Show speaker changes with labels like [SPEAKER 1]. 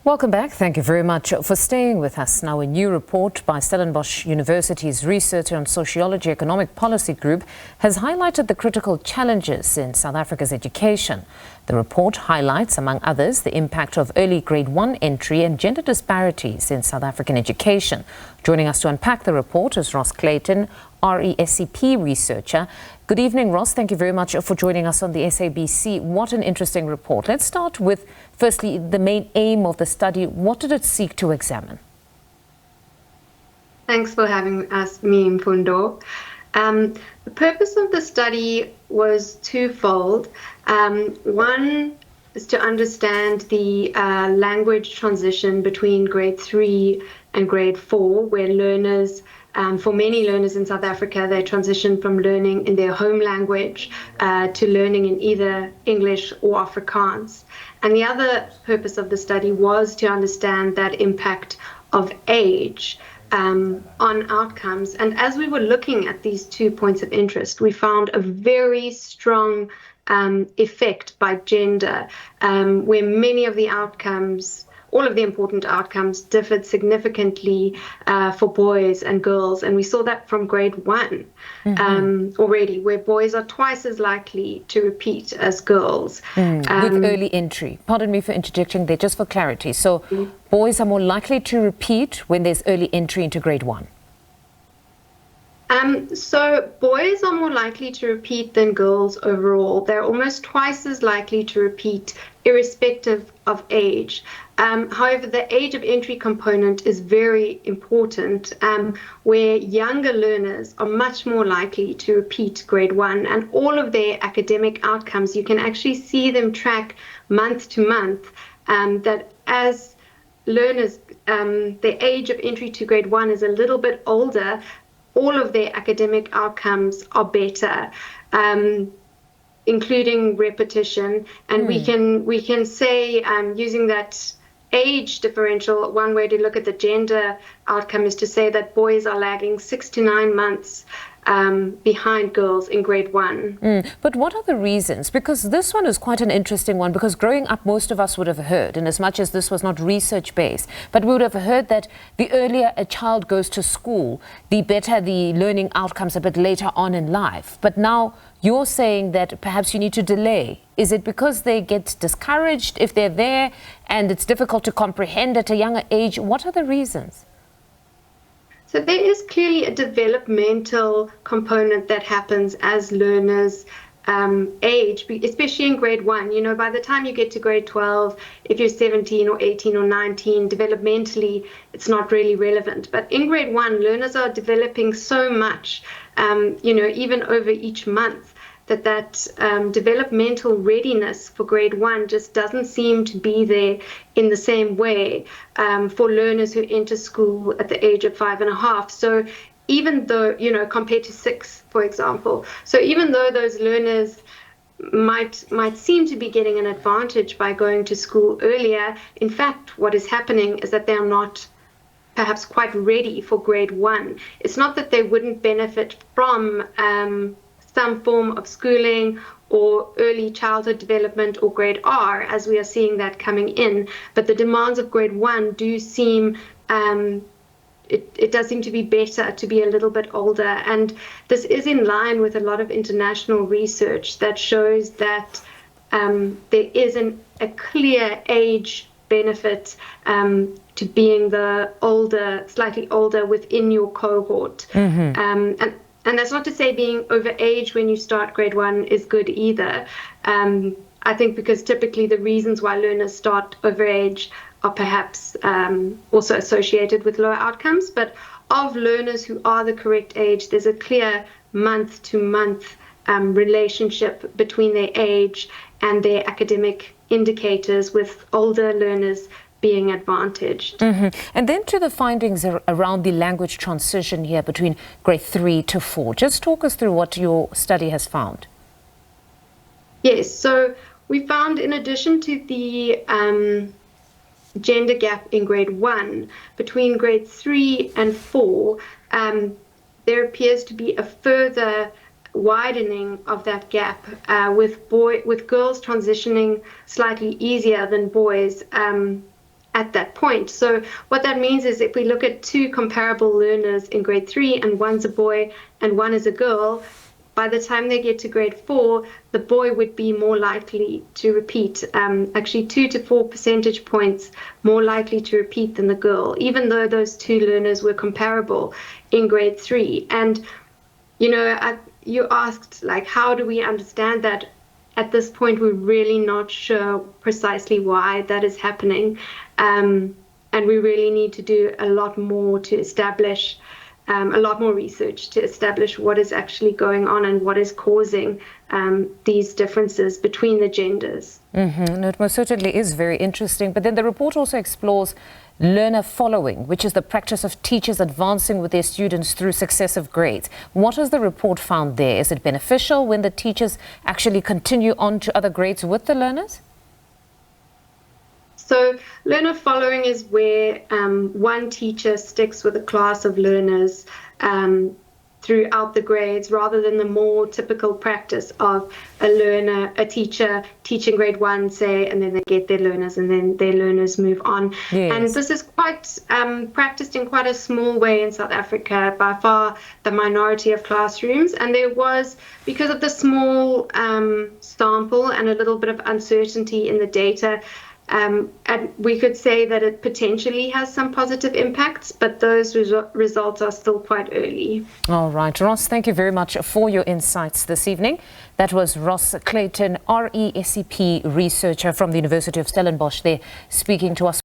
[SPEAKER 1] Welcome back. Thank you very much for staying with us. Now, a new report by Stellenbosch University's Researcher on Sociology-Economic Policy Group has highlighted the critical challenges in South Africa's education. The report highlights, among others, the impact of early grade 1 entry and gender disparities in South African education. Joining us to unpack the report is Ros Clayton RES-EP Researcher. Good evening, Ros. Thank you very much for joining us on the SABC. What an interesting report. Let's start with, firstly, the main aim of the study. What did it seek to examine?
[SPEAKER 2] Thanks for having me, Mfundo. The purpose of the study was twofold. One is to understand the language transition between grade 3 and grade 4, where learners, for many learners in South Africa, they transition from learning in their home language to learning in either English or Afrikaans. And the other purpose of the study was to understand that impact of age on outcomes. And as we were looking at these 2 points of interest, we found a very strong effect by gender, where many of the outcomes, all of the important outcomes, differed significantly for boys and girls. And we saw that from grade 1 already, where boys are twice as likely to repeat as girls.
[SPEAKER 1] With early entry. Pardon me for interjecting there, just for clarity. So boys are more likely to repeat when there's early entry into grade 1?
[SPEAKER 2] So boys are more likely to repeat than girls overall. They're almost twice as likely to repeat irrespective of age. However, the age of entry component is very important, where younger learners are much more likely to repeat grade 1, and all of their academic outcomes, you can actually see them track month to month, that as learners, the age of entry to grade 1 is a little bit older, all of their academic outcomes are better, including repetition. And we can say, using that age differential, one way to look at the gender outcome is to say that boys are lagging 6 to 9 months behind girls in grade 1.
[SPEAKER 1] But what are the reasons? Because this one is quite an interesting one, because growing up, most of us would have heard, and as much as this was not research-based, but we would have heard that the earlier a child goes to school, the better the learning outcomes a bit later on in life. But now you're saying that perhaps you need to delay. Is it because they get discouraged if they're there and it's difficult to comprehend at a younger age? What are the reasons?
[SPEAKER 2] So there is clearly a developmental component that happens as learners age, especially in grade 1. You know, by the time you get to grade 12, if you're 17 or 18 or 19, developmentally, it's not really relevant. But in grade 1, learners are developing so much, you know, even over each month, that developmental readiness for grade 1 just doesn't seem to be there in the same way for learners who enter school at the age of 5.5. So even though, you know, compared to 6, for example, so even though those learners might seem to be getting an advantage by going to school earlier, in fact, what is happening is that they're not perhaps quite ready for grade 1. It's not that they wouldn't benefit from some form of schooling or early childhood development or grade R, as we are seeing that coming in. But the demands of grade 1 do seem, it does seem to be better to be a little bit older. And this is in line with a lot of international research that shows that there is a clear age benefit to being the older, slightly older within your cohort. And that's not to say being over age when you start grade 1 is good either. I think because typically the reasons why learners start over age are perhaps also associated with lower outcomes. But of learners who are the correct age, there's a clear month-to-month relationship between their age and their academic indicators, with older learners being advantaged.
[SPEAKER 1] And then to the findings around the language transition here between grade 3 to 4. Just talk us through what your study has found.
[SPEAKER 2] Yes, so we found, in addition to the gender gap in grade 1, between grade 3 and 4, there appears to be a further widening of that gap, with girls transitioning slightly easier than boys at that point. So what that means is if we look at two comparable learners in grade 3 and one's a boy and one is a girl, by the time they get to grade 4, the boy would be more likely to repeat, actually 2 to 4 percentage points more likely to repeat than the girl, even though those two learners were comparable in grade 3. And, you know, you asked, like, how do we understand that? At this point, we're really not sure precisely why that is happening. And we really need to do a lot more to establish a lot more research to establish what is actually going on and what is causing these differences between the genders.
[SPEAKER 1] No, it most certainly is very interesting. But then the report also explores learner following, which is the practice of teachers advancing with their students through successive grades. What has the report found there? Is it beneficial when the teachers actually continue on to other grades with the learners?
[SPEAKER 2] So learner following is where one teacher sticks with a class of learners throughout the grades, rather than the more typical practice of a teacher teaching grade 1, say, and then they get their learners and then their learners move on.
[SPEAKER 1] Yes.
[SPEAKER 2] And this is quite practiced in quite a small way in South Africa, by far the minority of classrooms. And there was, because of the small sample and a little bit of uncertainty in the data, and we could say that it potentially has some positive impacts, but those results are still quite early.
[SPEAKER 1] All right, Ros, thank you very much for your insights this evening. That was Ros Clayton, RES-EP Researcher from the University of Stellenbosch there, speaking to us.